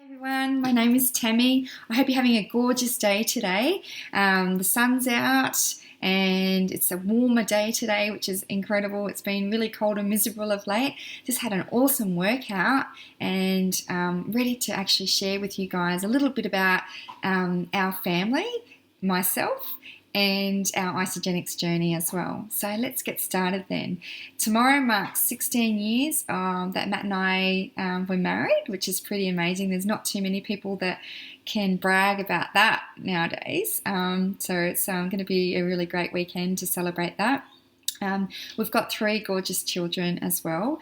Everyone, my name is Tammy. I hope you're having a gorgeous day today. The sun's out and it's a warmer day today, which is incredible. It's been really cold and miserable of late. Just had an awesome workout and ready to actually share with you guys a little bit about our family, myself, and our Isagenix journey as well. So let's get started then. Tomorrow marks 16 years that Matt and I were married, which is pretty amazing. There's not too many people that can brag about that nowadays. So it's going to be a really great weekend to celebrate that. We've got three gorgeous children as well.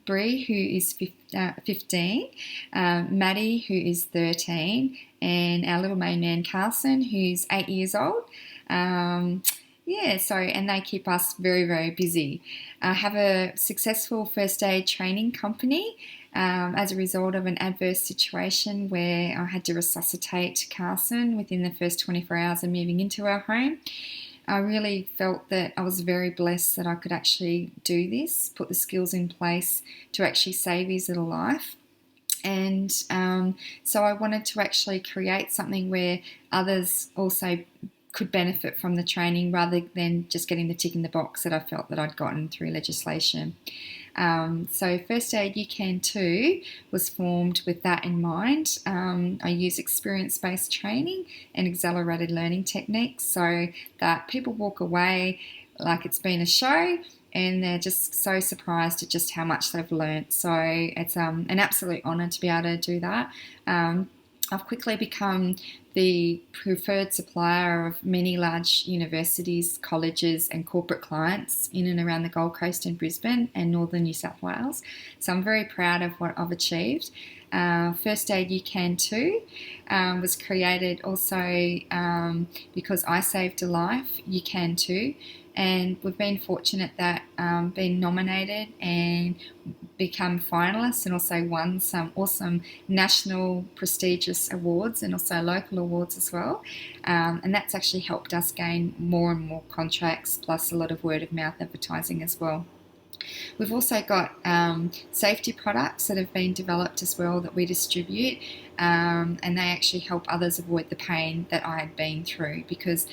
Bree, who is 15, Maddie, who is 13, and our little main man, Carson, who's 8 years old. And they keep us very, very busy. I have a successful first aid training company as a result of an adverse situation where I had to resuscitate Carson within the first 24 hours of moving into our home. I really felt that I was very blessed that I could actually do this, put the skills in place to actually save his little life. And so I wanted to actually create something where others also could benefit from the training rather than just getting the tick in the box that I felt that I'd gotten through legislation. So First Aid You Can Too was formed with that in mind. I use experience-based training and accelerated learning techniques so that people walk away like it's been a show and they're just so surprised at just how much they've learnt. So it's an absolute honour to be able to do that. I've quickly become the preferred supplier of many large universities, colleges and corporate clients in and around the Gold Coast and Brisbane and northern New South Wales. So I'm very proud of what I've achieved. First Aid You Can Too was created also because I saved a life, you can too. And we've been fortunate that been nominated and become finalists and also won some awesome national prestigious awards and also local awards as well. And that's actually helped us gain more and more contracts plus a lot of word of mouth advertising as well. We've also got safety products that have been developed as well that we distribute and they actually help others avoid the pain that I had been through because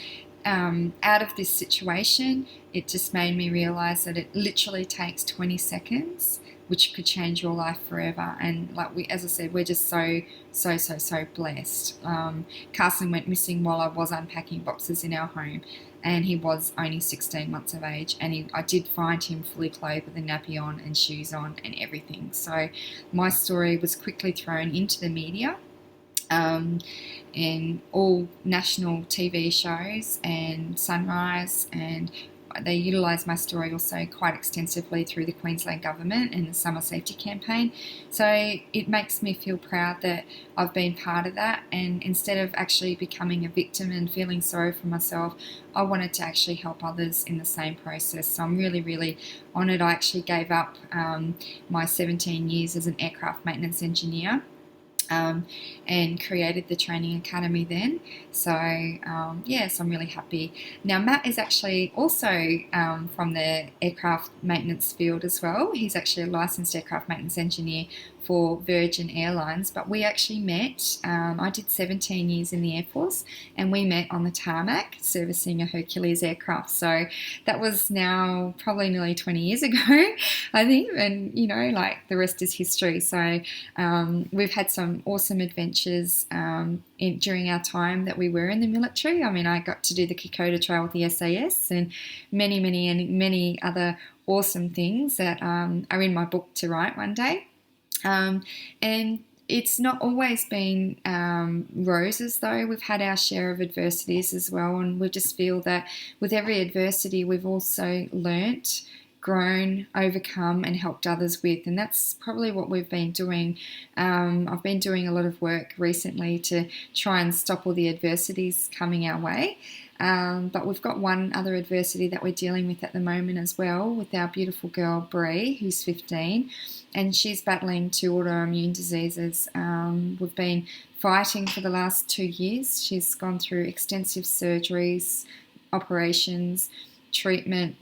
out of this situation, it just made me realise that it literally takes 20 seconds, which could change your life forever. And as I said, we're just so blessed. Carson went missing while I was unpacking boxes in our home, and he was only 16 months of age. And I did find him fully clothed with a nappy on and shoes on and everything. So my story was quickly thrown into the media. In all national TV shows and Sunrise, and they utilised my story also quite extensively through the Queensland Government and the Summer Safety Campaign. So it makes me feel proud that I've been part of that, and instead of actually becoming a victim and feeling sorry for myself, I wanted to actually help others in the same process. So I'm really, really honoured. I actually gave up my 17 years as an aircraft maintenance engineer and created the training academy then. So so I'm really happy. Now Matt is actually also from the aircraft maintenance field as well. He's actually a licensed aircraft maintenance engineer for Virgin Airlines, but we actually met, I did 17 years in the Air Force and we met on the tarmac servicing a Hercules aircraft. So that was now probably nearly 20 years ago, I think, and the rest is history. So we've had some awesome adventures during our time that we were in the military. I mean, I got to do the Kokoda Trail with the SAS and many other awesome things that are in my book to write one day. And it's not always been roses though. We've had our share of adversities as well, and we just feel that with every adversity we've also learnt, grown, overcome and helped others with, and that's probably what we've been doing. I've been doing a lot of work recently to try and stop all the adversities coming our way. But we've got one other adversity that we're dealing with at the moment as well with our beautiful girl Bree, who's 15, and she's battling 2 autoimmune diseases. We've been fighting for the last 2 years. She's gone through extensive surgeries, operations, treatment,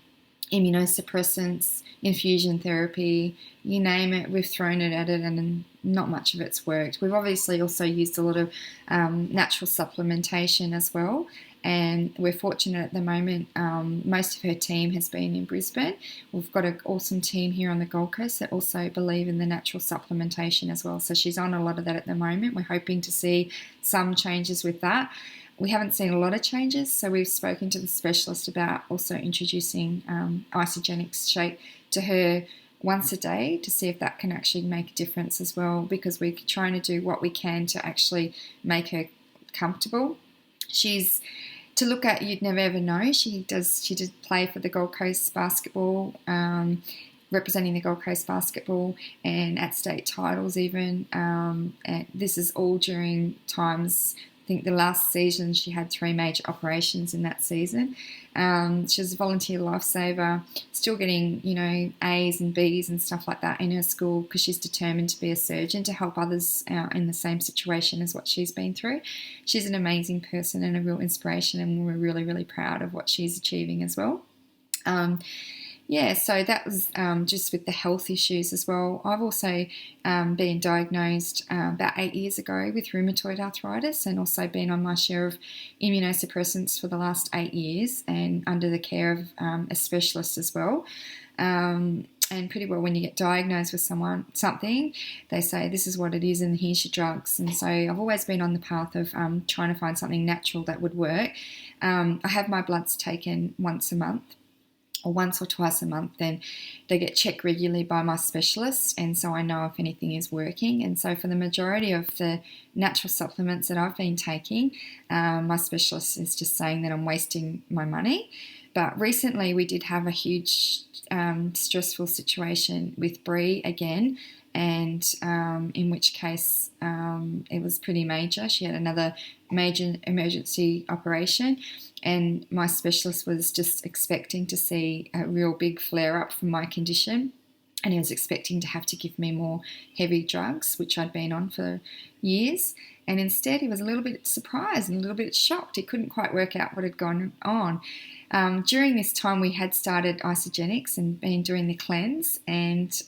immunosuppressants, infusion therapy, you name it, we've thrown it at it and not much of it's worked. We've obviously also used a lot of natural supplementation as well, and we're fortunate at the moment. Most of her team has been in Brisbane. We've got an awesome team here on the Gold Coast that also believe in the natural supplementation as well. So she's on a lot of that at the moment. We're hoping to see some changes with that. We haven't seen a lot of changes, so we've spoken to the specialist about also introducing Isagenix shake to her once a day to see if that can actually make a difference as well, because we're trying to do what we can to actually make her comfortable. She's to look at, you'd never ever know. She did play for the Gold Coast basketball, representing the Gold Coast basketball, and at state titles even. And this is all during times. I think the last season she had 3 major operations in that season. She was a volunteer lifesaver, still getting, A's and B's and stuff like that in her school because she's determined to be a surgeon to help others in the same situation as what she's been through. She's an amazing person and a real inspiration, and we're really, really proud of what she's achieving as well. So that was just with the health issues as well. I've also been diagnosed about 8 years ago with rheumatoid arthritis, and also been on my share of immunosuppressants for the last 8 years, and under the care of a specialist as well. And pretty well, when you get diagnosed with something, they say this is what it is and here's your drugs. And so I've always been on the path of trying to find something natural that would work. I have my bloods taken once a month, or once or twice a month, then they get checked regularly by my specialist, and so I know if anything is working. And so for the majority of the natural supplements that I've been taking, my specialist is just saying that I'm wasting my money. But recently we did have a huge stressful situation with Bree again, and in which case it was pretty major. She had another major emergency operation, and my specialist was just expecting to see a real big flare-up from my condition, and he was expecting to have to give me more heavy drugs, which I'd been on for years. And instead he was a little bit surprised and a little bit shocked. He couldn't quite work out what had gone on. During this time we had started Isagenix and been doing the cleanse, and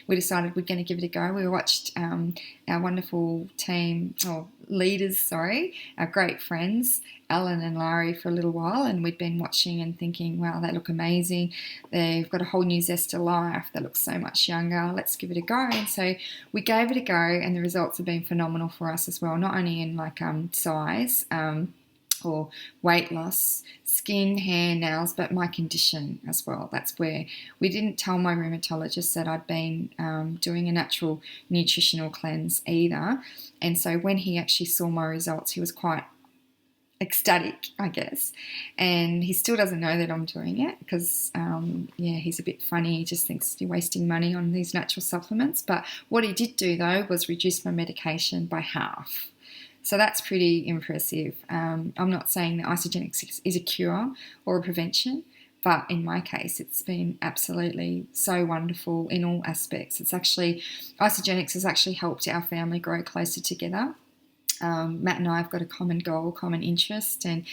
we decided we're going to give it a go. We watched our wonderful team, or leaders, our great friends, Alan and Larry, for a little while, and we'd been watching and thinking, wow, they look amazing. They've got a whole new zest to life. They look so much younger. Let's give it a go. And so we gave it a go, and the results have been phenomenal for us as well, not only in size, or weight loss, skin, hair, nails, but my condition as well. That's where we didn't tell my rheumatologist that I'd been doing a natural nutritional cleanse either. And so when he actually saw my results, he was quite ecstatic, I guess. And he still doesn't know that I'm doing it because, he's a bit funny. He just thinks you're wasting money on these natural supplements. But what he did do, though, was reduce my medication by half. So that's pretty impressive. I'm not saying that Isagenix is a cure or a prevention, but in my case, it's been absolutely so wonderful in all aspects. Isagenix has actually helped our family grow closer together. Matt and I have got a common goal, common interest, and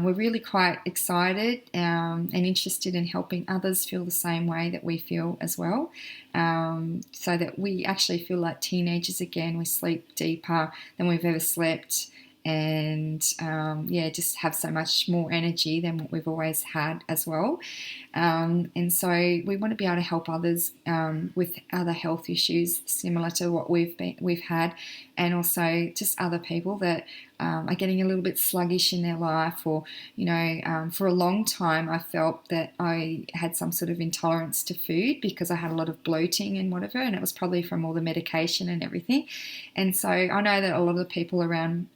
we're really quite excited and interested in helping others feel the same way that we feel as well, so that we actually feel like teenagers again. We sleep deeper than we've ever slept, and just have so much more energy than what we've always had as well. And so we want to be able to help others with other health issues similar to what we've had, and also just other people that are getting a little bit sluggish in their life, or for a long time I felt that I had some sort of intolerance to food because I had a lot of bloating and whatever, and it was probably from all the medication and everything. And so I know that a lot of the people around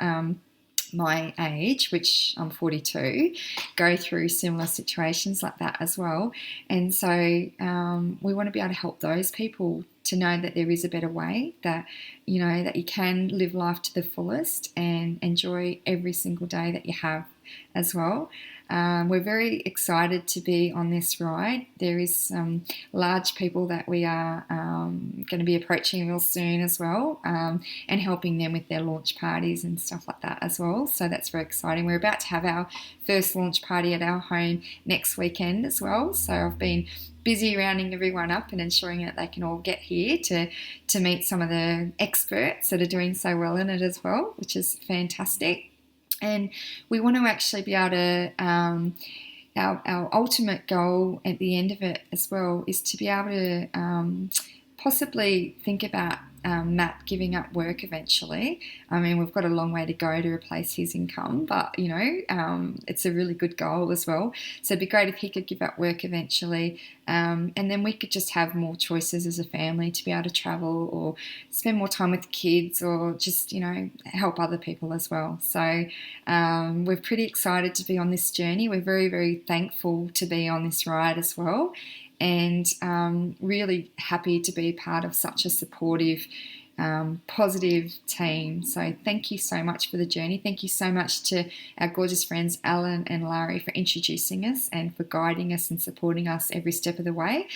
my age, which I'm 42, go through similar situations like that as well. And so we want to be able to help those people to know that there is a better way, that that you can live life to the fullest and enjoy every single day that you have as well. We're very excited to be on this ride. There is some large people that we are going to be approaching real soon as well, and helping them with their launch parties and stuff like that as well. So that's very exciting. We're about to have our first launch party at our home next weekend as well. So I've been busy rounding everyone up and ensuring that they can all get here to meet some of the experts that are doing so well in it as well, which is fantastic. And we want to actually be able to, our ultimate goal at the end of it as well is to be able to possibly think about Matt giving up work eventually. I mean, we've got a long way to go to replace his income, but it's a really good goal as well. So it'd be great if he could give up work eventually, and then we could just have more choices as a family to be able to travel or spend more time with the kids, or just help other people as well. So we're pretty excited to be on this journey. We're very, very thankful to be on this ride as well, and really happy to be part of such a supportive, positive team. So thank you so much for the journey. Thank you so much to our gorgeous friends Alan and Larry for introducing us and for guiding us and supporting us every step of the way.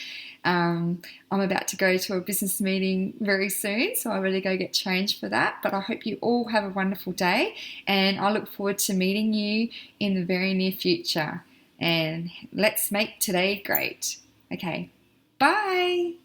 I'm about to go to a business meeting very soon, so I better go get changed for that. But I hope you all have a wonderful day, and I look forward to meeting you in the very near future. And let's make today great. Okay, bye.